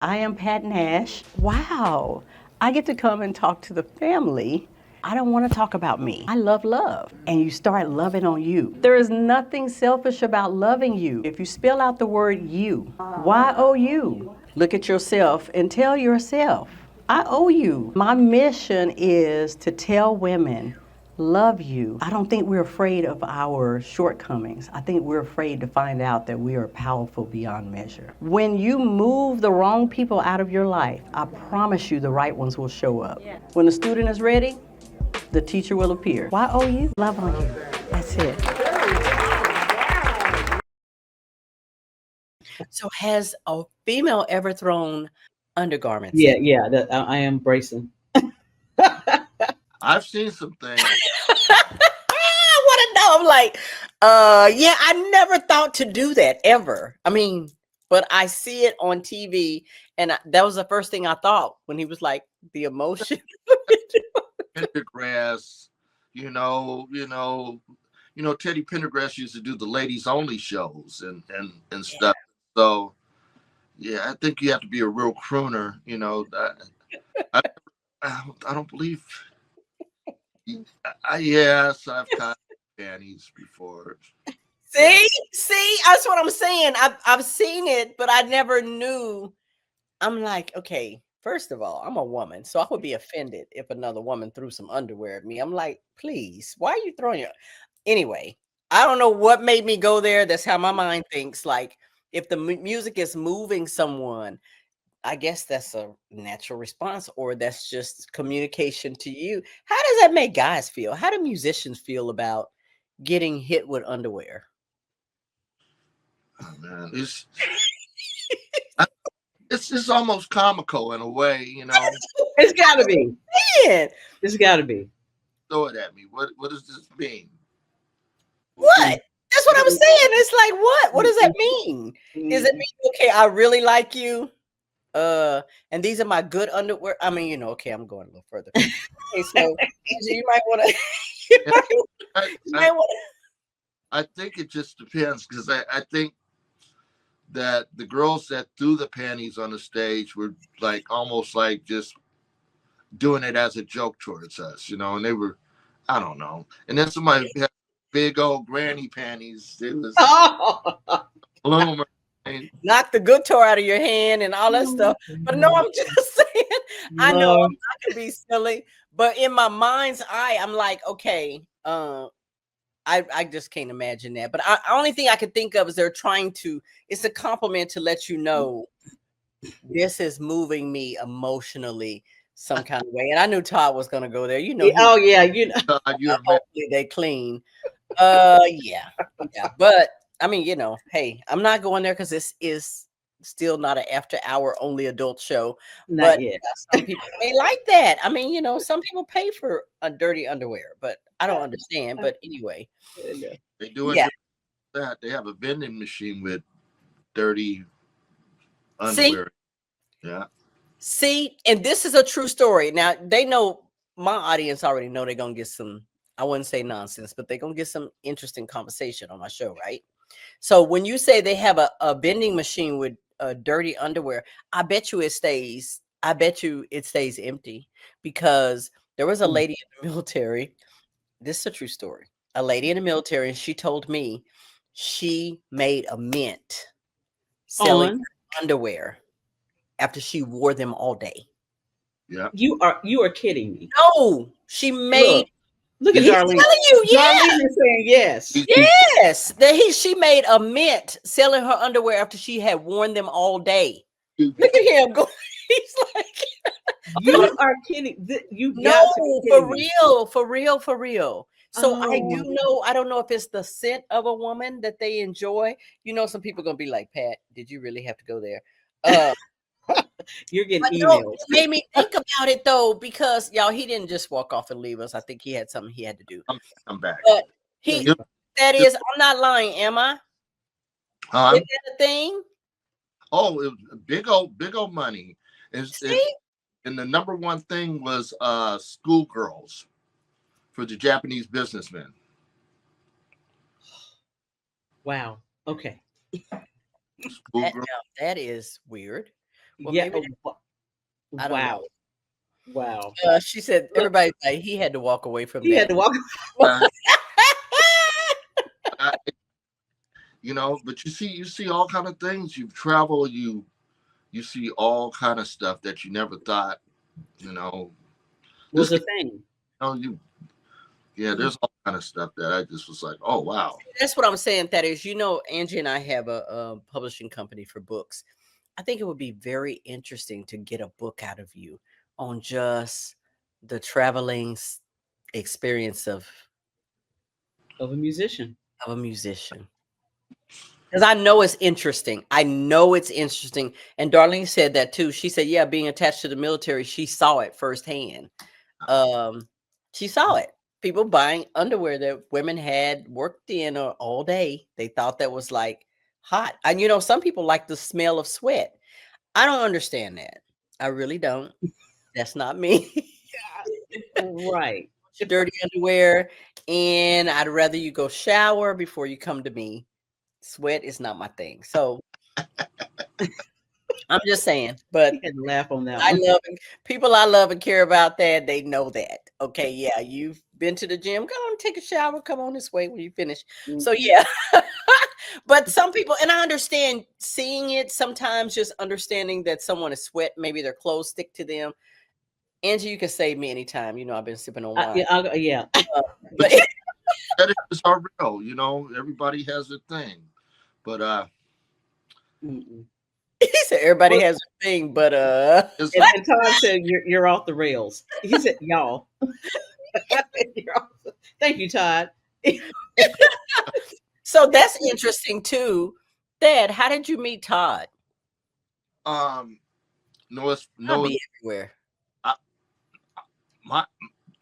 I am Pat Nash. Wow, I get to come and talk to the family. I don't want to talk about me. I love love, and you start loving on you. There is nothing selfish about loving you. If you spell out the word you, Y-O-U, look at yourself and tell yourself, I owe you. My mission is to tell women love you. I don't think we're afraid of our shortcomings. I think we're afraid to find out that we are powerful beyond measure. When you move the wrong people out of your life, I promise you the right ones will show up. Yeah. When the student is ready, the teacher will appear. Y-O-U, love on you. That's it. So has a female ever thrown undergarments Yeah, at you? yeah, that I am bracing. I've seen some things. I want to know. I'm like, yeah, I never thought to do that ever. I mean, but I see it on TV, and that was the first thing I thought when he was like the emotion. Pendergrass, you know, you know, Teddy Pendergrass used to do the ladies only shows and Yeah. stuff. So yeah, I think you have to be a real crooner. I I don't believe. Yes, I've caught panties before. See, that's what I'm saying. I've seen it, but I never knew. I'm like, okay, first of all, I'm a woman, so I would be offended if another woman threw some underwear at me. I'm like, please, why are you throwing your anyway? I don't know what made me go there. That's how my mind thinks. Like, if the music is moving someone, I guess that's a natural response, or that's just communication to you. How does that make guys feel? How do musicians feel about getting hit with underwear? Oh, man, it's almost comical in a way. It's got to be. Man, It's got to be. Throw it at me. What does this mean? what? That's what I'm saying. It's like, what? What does that mean? Is it mean, okay, I really like you? And these are my good underwear. I mean, okay, I'm going a little further. Okay, so you might want to, you Yeah, might, I, you I might want I think it just depends because I think that the girls that threw the panties on the stage were like almost like just doing it as a joke towards us, and they were, I don't know. And then somebody had big old granny panties. It was Oh. bloomer. to knock the guitar out of your hand and all that stuff. But no, I'm just saying, I know No. I'm not to be silly, but in my mind's eye, I'm like, okay, I just can't imagine that. But only thing I could think of is they're trying to, it's a compliment to let you know this is moving me emotionally some kind of way. And I knew Todd was gonna go there. He Oh yeah, God, you're a man. hopefully they clean. Yeah. Yeah. But I mean, hey, I'm not going there because this is still not an after hour only adult show. not But yet. some people may like that. I mean, some people pay for a dirty underwear, but I don't understand. But anyway, They doing yeah. just that. They have a vending machine with dirty See, underwear. Yeah. and this is a true story. Now they know, my audience already know they're gonna get some, I wouldn't say nonsense, but they're gonna get some interesting conversation on my show, right? So when you say they have a vending machine with dirty underwear, I bet you it stays empty, because there was a Mm. lady in the military. This is a true story. A lady in the military, and she told me she made a mint selling On underwear after she wore them all day. Yeah. you are kidding me. No, she made. Look, look at He's Darlene. telling you, yeah. Darlene is saying yes. He's Yes, she made a mint selling her underwear after she had worn them all day. Look at him go. He's like, You are kidding. You no, got to be kidding for me. real, for real, for real. So I Oh, do know. I don't know if it's the scent of a woman that they enjoy. Some people gonna be like, Pat, did you really have to go there? Uh, you're getting but no, emails. it made me think about it though, because y'all, he didn't just walk off and leave us. I think he had something he had to do. come back. But Yeah, he, that is, I'm not lying, am I? Is Um, that a thing? oh, it was big old money. See? And the number one thing was schoolgirls for the Japanese businessmen. wow. Okay. That Schoolgirl. now that is weird. Well, Yeah. maybe I don't know. Wow. She said everybody like he had to walk away from He had that. to walk. Uh, I, but you see all kind of things. You travel, you see all kind of stuff that you never thought, Was this a thing. there's all kind of stuff that I just was like, oh wow. That's what I'm saying. That is, Angie and I have a publishing company for books. I think it would be very interesting to get a book out of you on just the traveling experience of Of a musician. a musician. Because I know it's interesting. I know it's interesting. And Darlene said that too. She said, yeah, being attached to the military, she saw it firsthand. She saw it. People buying underwear that women had worked in all day. They thought that was like hot. And some people like the smell of sweat. I don't understand that. I really don't. That's not me. Right. Dirty underwear. And I'd rather you go shower before you come to me. Sweat is not my thing. So I'm just saying, but He had to laugh on that I one. love people I love and care about that. They know that. Okay. Yeah. You've been to the gym. Come on, take a shower. Come on this way when you finish. So yeah. But some people, and I understand seeing it sometimes, just understanding that someone is sweat, maybe their clothes stick to them. Angie, you can save me anytime. I've been sipping on wine. Yeah. But That is our real, everybody has a thing. But he said everybody has a thing, but it's And Todd said you're off the rails. He said, y'all. Thank you, Todd. so that's interesting too. Dad, how did you meet Todd? I'll be everywhere.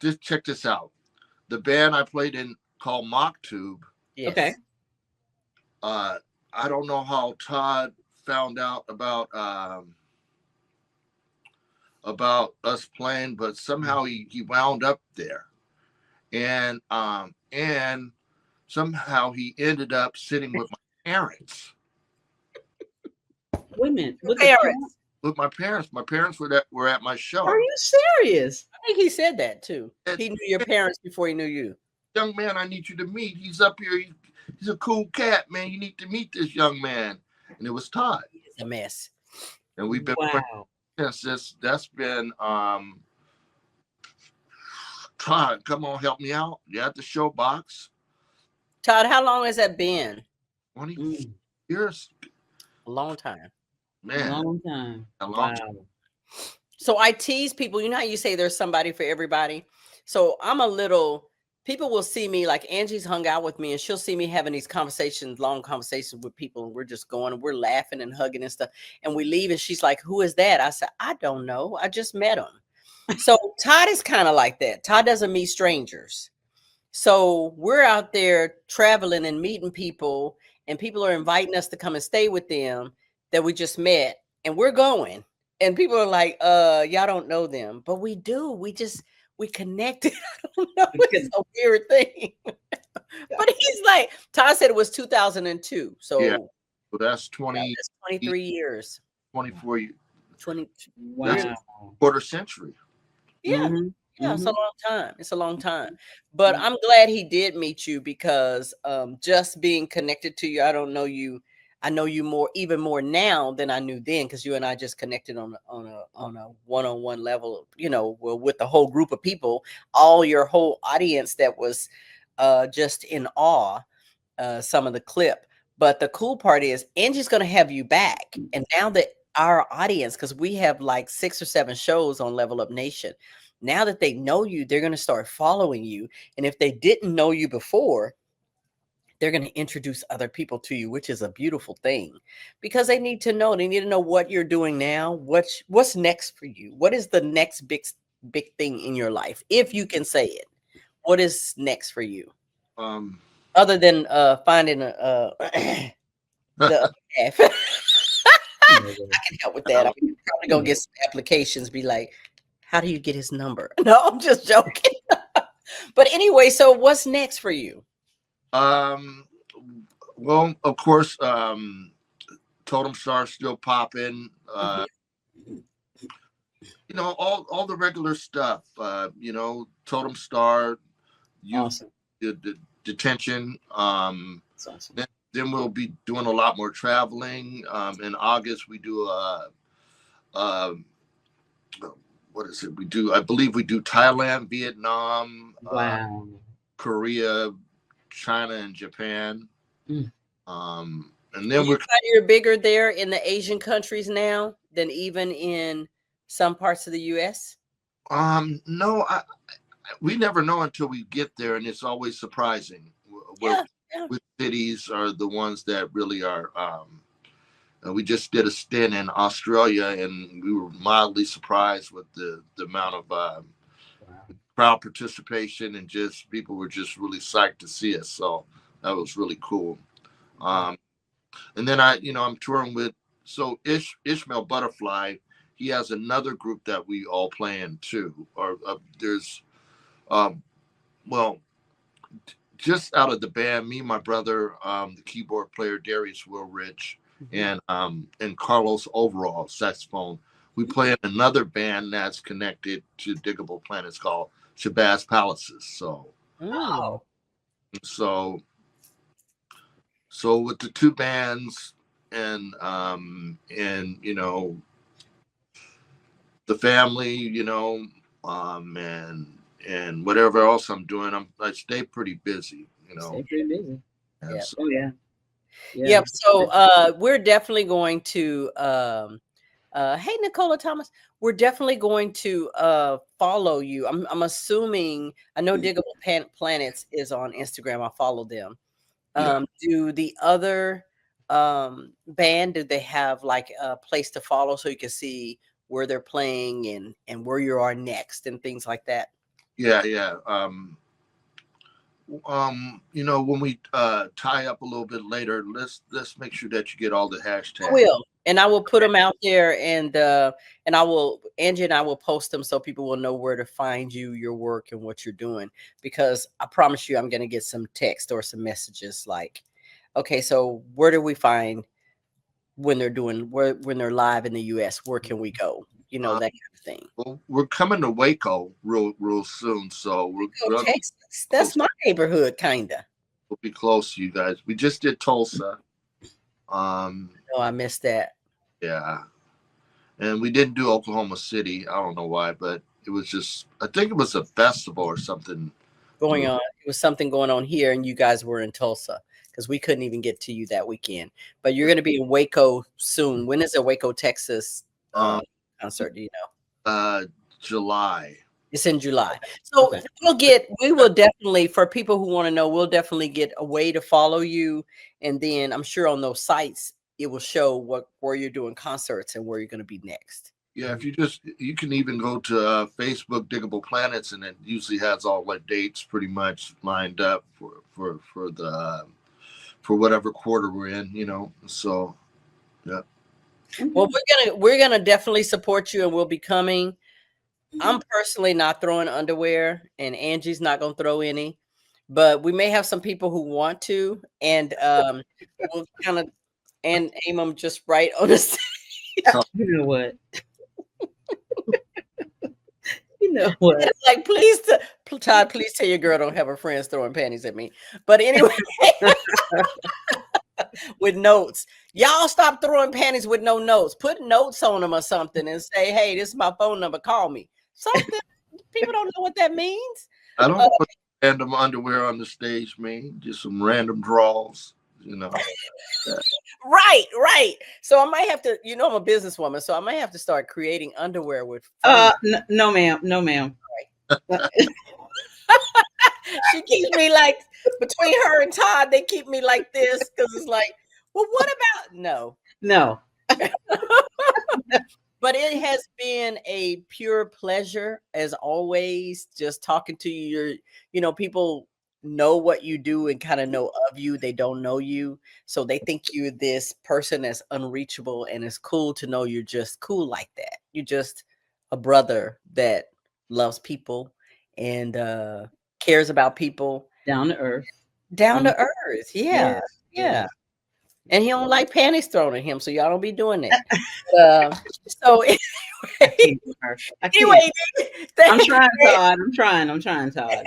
Just check this out. The band I played in called Mock Tube. Yes. Okay. I don't know how Todd found out about us playing, but somehow he wound up there, and somehow he ended up sitting with my parents. Wait a minute. With Parents. With my parents. My parents were at my show. Are you serious? I think he said that too. He knew your parents before he knew you. Young man, I need you to meet. He's up here. He's a cool cat, man. You need to meet this young man. And it was Todd. It's a mess. And we've been friends since. That's been Todd, come on, help me out. You at the show box. Todd, how long has that been? 20 years. A long time. Man. A long time. A long time. So I tease people. You know how you say there's somebody for everybody? So people will see me, like Angie's hung out with me and she'll see me having these long conversations with people. And we're just going and we're laughing and hugging and stuff. And we leave and she's like, who is that? I said, I don't know. I just met him. So Todd is kind of like that. Todd doesn't meet strangers. So we're out there traveling and meeting people and people are inviting us to come and stay with them that we just met and we're going. And people are like, y'all don't know them, but we do. We connected. I don't know. It's a weird thing. But he's like, Todd said it was 2002. So yeah. So that's 23 years. 24 years. 20. Wow. Quarter century. Yeah. Yeah, it's a long time. It's a long time. But I'm glad he did meet you because just being connected to you, I don't know you. I know you even more now than I knew then, because you and I just connected on a one-on-one level, with the whole group of people, all your whole audience that was just in awe, some of the clip. But the cool part is Angie's going to have you back. And now that our audience, because we have like 6 or 7 shows on Level Up Nation, now that they know you, they're going to start following you. And if they didn't know you before, they're going to introduce other people to you, which is a beautiful thing because they need to know. They need to know what you're doing now. What's next for you? What is the next big thing in your life? If you can say it, what is next for you? Other than finding the other half. I can help with that. I'm probably going to get some applications, be like, how do you get his number? No, I'm just joking. But anyway, so what's next for you? Well, of course, Totem Star still popping. all the regular stuff. Totem Star, Awesome. the detention. That's awesome. Then we'll be doing a lot more traveling. In August, we do what is it? I believe we do Thailand, Vietnam, Wow. Korea, China, and Japan. Mm. And then you're bigger there in the Asian countries now than even in some parts of the U.S. No, we never know until we get there, and it's always surprising. Which cities are the ones that really are. We just did a stint in Australia, and we were mildly surprised with the amount of crowd participation, and just people were just really psyched to see us. So that was really cool. And then I'm touring with Ishmael Butterfly. He has another group that we all play in too. Or there's, just out of the band, me, my brother, the keyboard player Darius Willrich, and Carlos Overall saxophone. We play in another band that's connected to Digable Planets called Shabazz Palaces. So, so with the two bands and the family, and whatever else I'm doing, I stay pretty busy. Stay pretty busy. Yeah. So, yeah. Yep. So we're definitely going to hey Nicola Thomas, we're definitely going to follow you. I'm assuming, I know Digable Planets is on Instagram. I follow them. Do the other band, do they have like a place to follow so you can see where they're playing and where you are next and things like that? Yeah. When we tie up a little bit later, let's make sure that you get all the hashtags. I will, and I will put them out there, and I will, Angie and I will post them so people will know where to find you, your work, and what you're doing. Because I promise you, I'm going to get some text or some messages like, okay, so where do we find when they're live in the U.S.? Where can we go? That kind of thing. Well, we're coming to Waco real soon, so we're Texas. That's my neighborhood, kinda. We'll be close to you guys. We just did Tulsa. Oh, I missed that. Yeah, and we didn't do Oklahoma City. I don't know why, but it was just, I think it was a festival or something going on. It was something going on here, and you guys were in Tulsa because we couldn't even get to you that weekend. But you're going to be in Waco soon. When is the Waco, Texas concert? Do you know? July. It's in July. So we will definitely, for people who want to know, we'll definitely get a way to follow you. And then I'm sure on those sites, it will show where you're doing concerts and where you're going to be next. Yeah, if you can even go to Facebook Digable Planets, and it usually has all the dates pretty much lined up for whatever quarter we're in, So, yeah. Well, we're gonna definitely support you, and we'll be coming. I'm personally not throwing underwear, and Angie's not gonna throw any, but we may have some people who want to, and we'll kind of aim them just right on the stage. You know what? You know what? It's like, please, Todd, please tell your girl don't have her friends throwing panties at me. But anyway, with notes, y'all stop throwing panties with no notes. Put notes on them or something and say, "Hey, this is my phone number. Call me." Something. People don't know what that means. I don't know what random underwear on the stage mean. Just some random draws. Right. So I might have to, I'm a businesswoman, so I might have to start creating underwear with no ma'am. Right. She keeps me like, between her and Todd, they keep me like this because it's like, well, what about no. But it has been a pure pleasure as always, just talking to you. People know what you do and kind of know of you. They don't know you, so they think you're this person that's unreachable, and it's cool to know you're just cool like that. You're just a brother that loves people and cares about people. Down to earth. Yeah. And he don't like panties thrown at him, so y'all don't be doing that. So I can't with her. I can't. Anyway, I'm trying, Todd. I'm trying, Todd.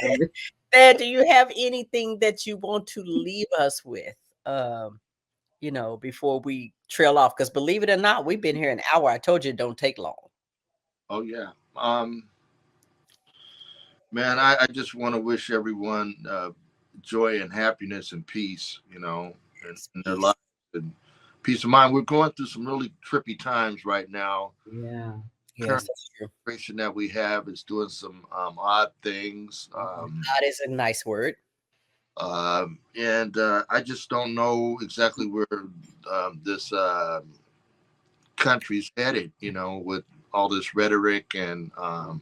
Dad, do you have anything that you want to leave us with? Before we trail off, because believe it or not, we've been here an hour. I told you it don't take long. Oh yeah. Man, I just want to wish everyone joy and happiness and peace, in their Peace. lives, and peace of mind. We're going through some really trippy times right now. Yeah. Yes, that's true. Generation that we have is doing some odd things. That is a nice word. And I just don't know exactly where this country's headed, with all this rhetoric and a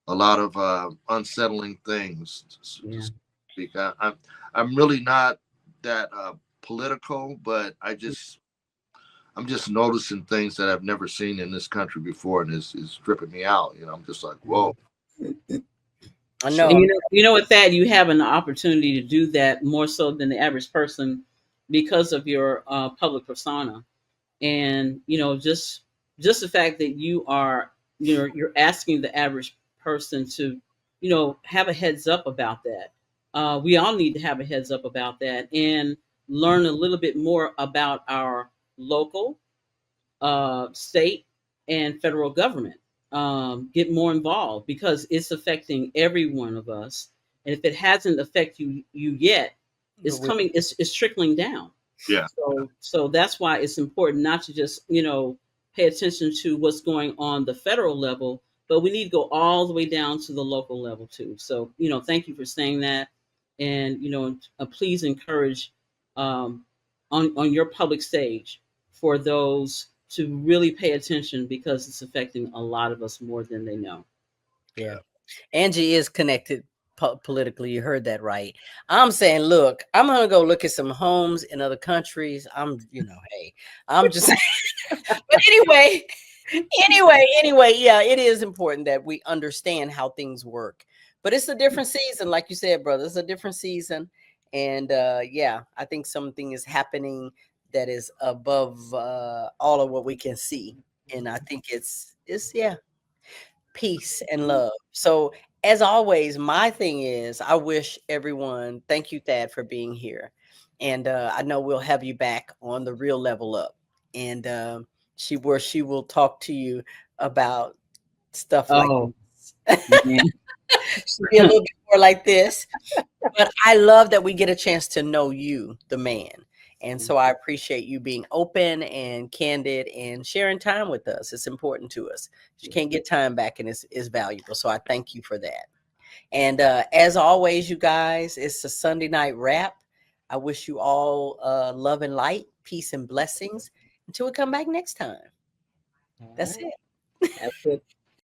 lot of unsettling things. Yeah. I'm really not that political, but I'm just noticing things that I've never seen in this country before, and it's tripping me out. I'm just like, whoa. I know. And you know, with that, you have an opportunity to do that more so than the average person because of your public persona, and just the fact that you're asking the average person to have a heads up about that. We all need to have a heads up about that and learn a little bit more about our local, state, and federal government. Get more involved because it's affecting every one of us. And if it hasn't affected you yet, it's coming. It's trickling down. Yeah. So that's why it's important not to just pay attention to what's going on the federal level, but we need to go all the way down to the local level too. So thank you for saying that, and please encourage on your public stage for those to really pay attention because it's affecting a lot of us more than they know. Yeah. Angie is connected politically. You heard that right. I'm saying, look, I'm going to go look at some homes in other countries. Hey, I'm just saying. But anyway, yeah, it is important that we understand how things work. But it's a different season. Like you said, brother, it's a different season. And yeah, I think something is happening that is above all of what we can see. And I think it's yeah, peace and love. So as always, my thing is I wish everyone, thank you, Thad, for being here. And I know we'll have you back on the Real Level Up. And she will talk to you about stuff like Oh, man. she'll be a little bit more like this. But I love that we get a chance to know you, the man. And so I appreciate you being open and candid and sharing time with us. It's important to us. You can't get time back, and it's valuable. So I thank you for that. And as always, you guys, it's a Sunday night wrap. I wish you all love and light, peace and blessings until we come back next time. That's it. That's it.